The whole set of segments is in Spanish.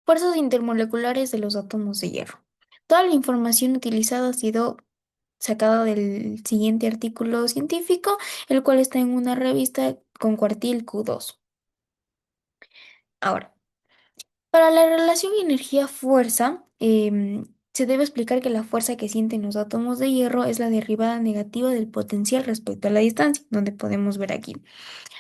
Fuerzas intermoleculares de los átomos de hierro. Toda la información utilizada ha sido sacada del siguiente artículo científico, el cual está en una revista con cuartil Q2. Ahora, para la relación energía-fuerza, se debe explicar que la fuerza que sienten los átomos de hierro es la derivada negativa del potencial respecto a la distancia, donde podemos ver aquí.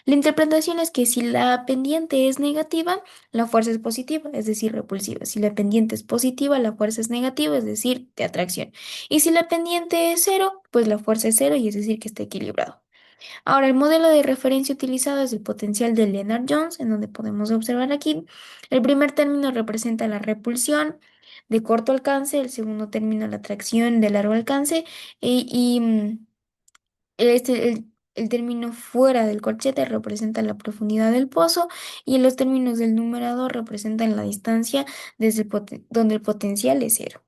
La interpretación es que si la pendiente es negativa, la fuerza es positiva, es decir, repulsiva. Si la pendiente es positiva, la fuerza es negativa, es decir, de atracción. Y si la pendiente es cero, pues la fuerza es cero y es decir, que está equilibrado. Ahora, el modelo de referencia utilizado es el potencial de Lennard-Jones, en donde podemos observar aquí. El primer término representa la repulsión de corto alcance, el segundo término la atracción de largo alcance y el término fuera del corchete representa la profundidad del pozo y los términos del numerador representan la distancia desde donde el potencial es cero.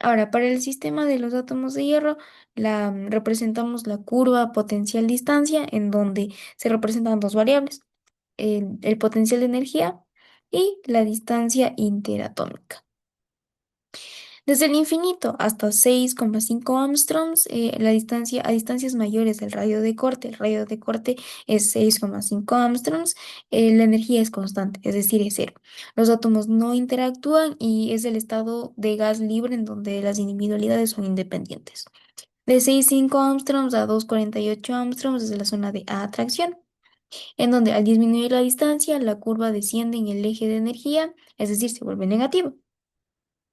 Ahora, para el sistema de los átomos de hierro, representamos la curva potencial-distancia en donde se representan dos variables, el potencial de energía y la distancia interatómica. Desde el infinito hasta 6,5 angstroms, a distancias mayores del radio de corte, el radio de corte es 6,5 angstroms, la energía es constante, es decir, es cero. Los átomos no interactúan y es el estado de gas libre en donde las individualidades son independientes. De 6,5 angstroms a 2,48 angstroms es la zona de atracción, en donde al disminuir la distancia, la curva desciende en el eje de energía, es decir, se vuelve negativa.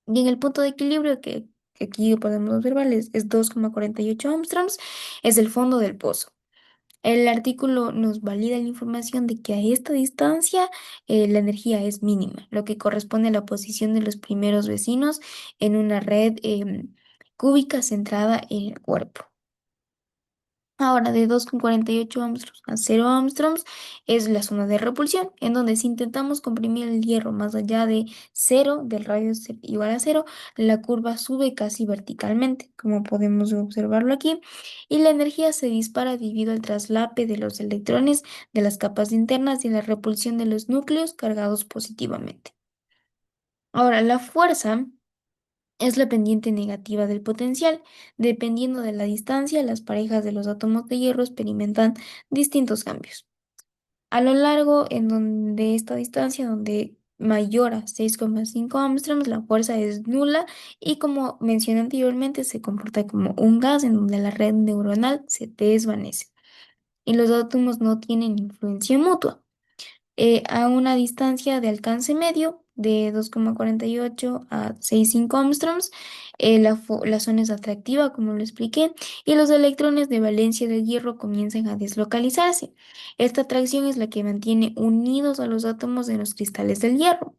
Y en el punto de equilibrio que aquí podemos observar es 2,48 angstroms, es el fondo del pozo. El artículo nos valida la información de que a esta distancia la energía es mínima, lo que corresponde a la posición de los primeros vecinos en una red cúbica centrada en el cuerpo. Ahora, de 2,48 Armstrongs a 0 Armstrongs es la zona de repulsión, en donde si intentamos comprimir el hierro más allá de cero, del radio igual a cero, la curva sube casi verticalmente, como podemos observarlo aquí, y la energía se dispara debido al traslape de los electrones de las capas internas y la repulsión de los núcleos cargados positivamente. Ahora, la fuerza es la pendiente negativa del potencial. Dependiendo de la distancia, las parejas de los átomos de hierro experimentan distintos cambios. A lo largo de esta distancia, donde mayor a 6,5 angstroms, la fuerza es nula y como mencioné anteriormente, se comporta como un gas en donde la red neuronal se desvanece y los átomos no tienen influencia mutua a una distancia de alcance medio de 2,48 a 6,5 angstroms. La zona es atractiva, como lo expliqué, y los electrones de valencia del hierro comienzan a deslocalizarse. Esta atracción es la que mantiene unidos a los átomos en los cristales del hierro.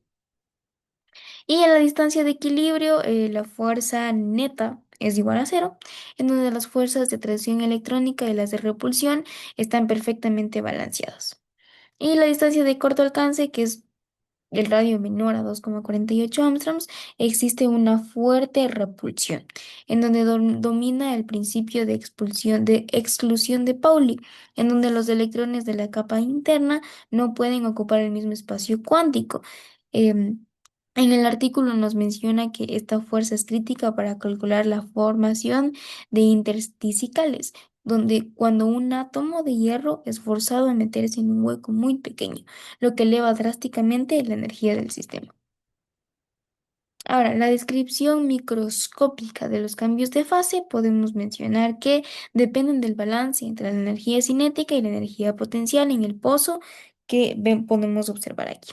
Y a la distancia de equilibrio, la fuerza neta es igual a cero, en donde las fuerzas de atracción electrónica y las de repulsión están perfectamente balanceadas. Y la distancia de corto alcance, que es el radio menor a 2,48 angstroms, existe una fuerte repulsión, en donde domina el principio de exclusión de Pauli, en donde los electrones de la capa interna no pueden ocupar el mismo espacio cuántico. Em, en el artículo nos menciona que esta fuerza es crítica para calcular la formación de intersticiales, donde cuando un átomo de hierro es forzado a meterse en un hueco muy pequeño, lo que eleva drásticamente la energía del sistema. Ahora, la descripción microscópica de los cambios de fase, podemos mencionar que dependen del balance entre la energía cinética y la energía potencial en el pozo que podemos observar aquí.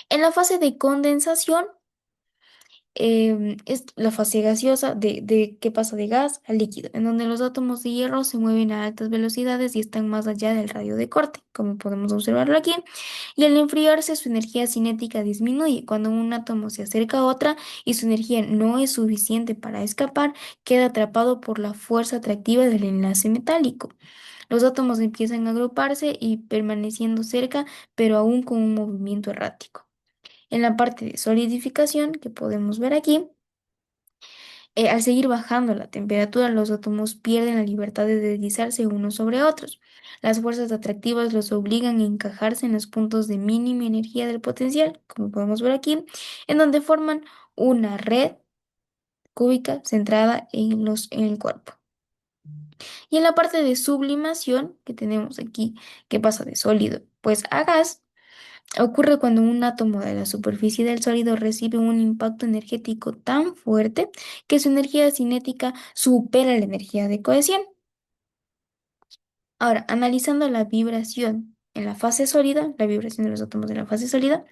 En la fase de condensación, es la fase gaseosa de que pasa de gas a líquido, en donde los átomos de hierro se mueven a altas velocidades y están más allá del radio de corte, como podemos observarlo aquí. Y al enfriarse, su energía cinética disminuye. Cuando un átomo se acerca a otra y su energía no es suficiente para escapar, queda atrapado por la fuerza atractiva del enlace metálico. Los átomos empiezan a agruparse y permaneciendo cerca, pero aún con un movimiento errático. En la parte de solidificación que podemos ver aquí, Al seguir bajando la temperatura, los átomos pierden la libertad de deslizarse unos sobre otros. Las fuerzas atractivas los obligan a encajarse en los puntos de mínima energía del potencial, como podemos ver aquí, en donde forman una red cúbica centrada en el cuerpo. Y en la parte de sublimación que tenemos aquí, que pasa de sólido pues a gas, ocurre cuando un átomo de la superficie del sólido recibe un impacto energético tan fuerte que su energía cinética supera la energía de cohesión. Ahora, analizando la vibración en la fase sólida, la vibración de los átomos en la fase sólida,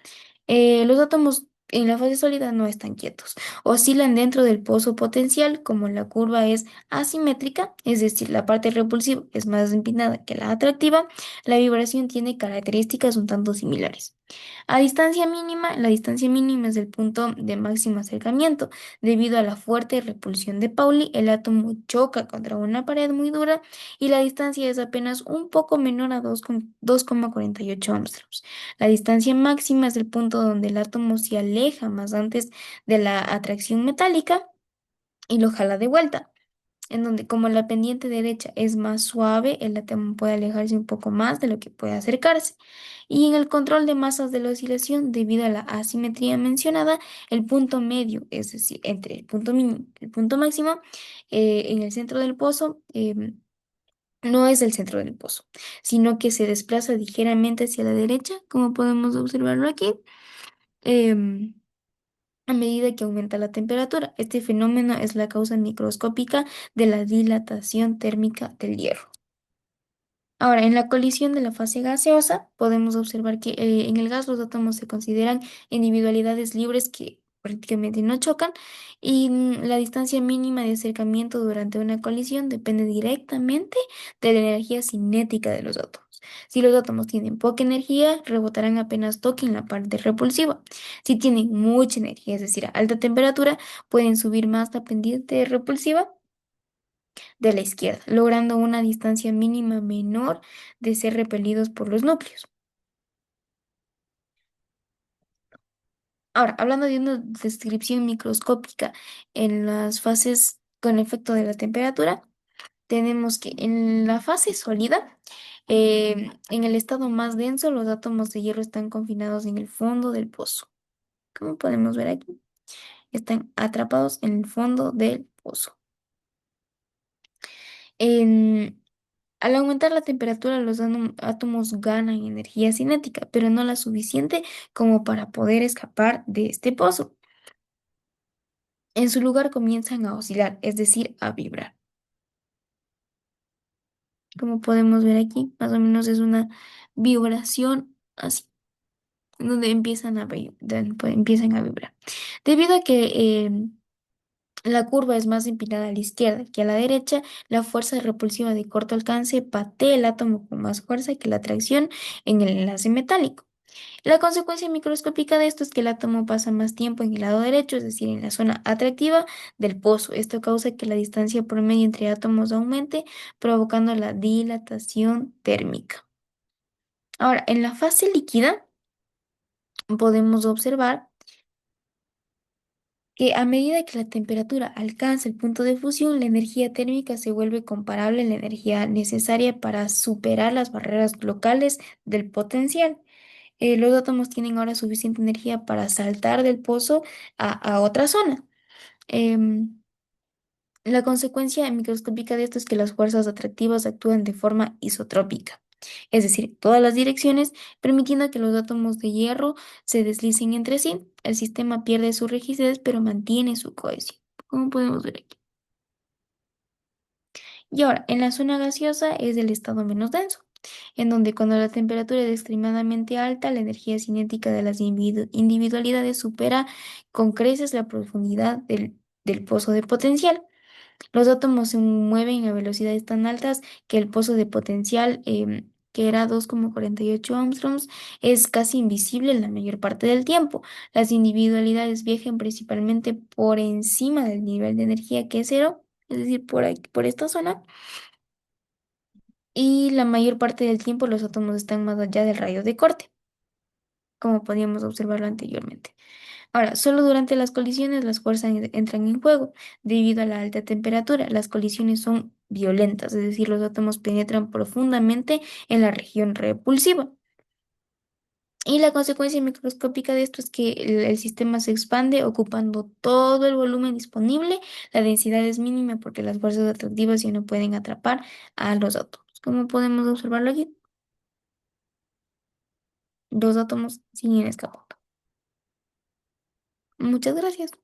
los átomos en la fase sólida no están quietos, oscilan dentro del pozo potencial como la curva es asimétrica, es decir, la parte repulsiva es más empinada que la atractiva, la vibración tiene características un tanto similares. A distancia mínima, la distancia mínima es el punto de máximo acercamiento. Debido a la fuerte repulsión de Pauli, el átomo choca contra una pared muy dura y la distancia es apenas un poco menor a 2,48 angstroms. La distancia máxima es el punto donde el átomo se aleja más antes de la atracción metálica y lo jala de vuelta, en donde como la pendiente derecha es más suave, el átomo puede alejarse un poco más de lo que puede acercarse. Y en el control de masas de la oscilación, debido a la asimetría mencionada, el punto medio, es decir, entre el punto mínimo y el punto máximo, en el centro del pozo, no es el centro del pozo, sino que se desplaza ligeramente hacia la derecha, como podemos observarlo aquí. em, a medida que aumenta la temperatura. Este fenómeno es la causa microscópica de la dilatación térmica del hierro. Ahora, en la colisión de la fase gaseosa, podemos observar que en el gas los átomos se consideran individualidades libres que prácticamente no chocan y la distancia mínima de acercamiento durante una colisión depende directamente de la energía cinética de los átomos. Si los átomos tienen poca energía, rebotarán apenas toquen la parte repulsiva. Si tienen mucha energía, es decir, a alta temperatura, pueden subir más la pendiente repulsiva de la izquierda, logrando una distancia mínima menor de ser repelidos por los núcleos. Ahora, hablando de una descripción microscópica en las fases con efecto de la temperatura, tenemos que en la fase sólida, en el estado más denso, los átomos de hierro están confinados en el fondo del pozo. Como podemos ver aquí, están atrapados en el fondo del pozo. En Al aumentar la temperatura, los átomos ganan energía cinética, pero no la suficiente como para poder escapar de este pozo. En su lugar comienzan a oscilar, es decir, a vibrar. Como podemos ver aquí, más o menos es una vibración así, donde empiezan a vibrar. Debido a que la curva es más empinada a la izquierda que a la derecha, la fuerza repulsiva de corto alcance patea el átomo con más fuerza que la atracción en el enlace metálico. La consecuencia microscópica de esto es que el átomo pasa más tiempo en el lado derecho, es decir, en la zona atractiva del pozo. Esto causa que la distancia promedio entre átomos aumente, provocando la dilatación térmica. Ahora, en la fase líquida podemos observar que a medida que la temperatura alcanza el punto de fusión, la energía térmica se vuelve comparable a la energía necesaria para superar las barreras locales del potencial. Los átomos tienen ahora suficiente energía para saltar del pozo a otra zona. Em, la consecuencia microscópica de esto es que las fuerzas atractivas actúan de forma isotrópica, es decir, en todas las direcciones, permitiendo que los átomos de hierro se deslicen entre sí. El sistema pierde su rigidez, pero mantiene su cohesión, como podemos ver aquí. Y ahora, en la zona gaseosa es el estado menos denso, en donde cuando la temperatura es extremadamente alta, la energía cinética de las individualidades supera con creces la profundidad del pozo de potencial. Los átomos se mueven a velocidades tan altas que el pozo de potencial, que era 2,48 angstroms, es casi invisible la mayor parte del tiempo. Las individualidades viajan principalmente por encima del nivel de energía que es cero, es decir, por esta zona, y la mayor parte del tiempo los átomos están más allá del radio de corte. como podíamos observarlo anteriormente. Ahora, solo durante las colisiones las fuerzas entran en juego. Debido a la alta temperatura, las colisiones son violentas, es decir, los átomos penetran profundamente en la región repulsiva. Y la consecuencia microscópica de esto es que el sistema se expande ocupando todo el volumen disponible. La densidad es mínima porque las fuerzas atractivas ya no pueden atrapar a los átomos. Como podemos observarlo aquí, los átomos siguen escapando. Muchas gracias.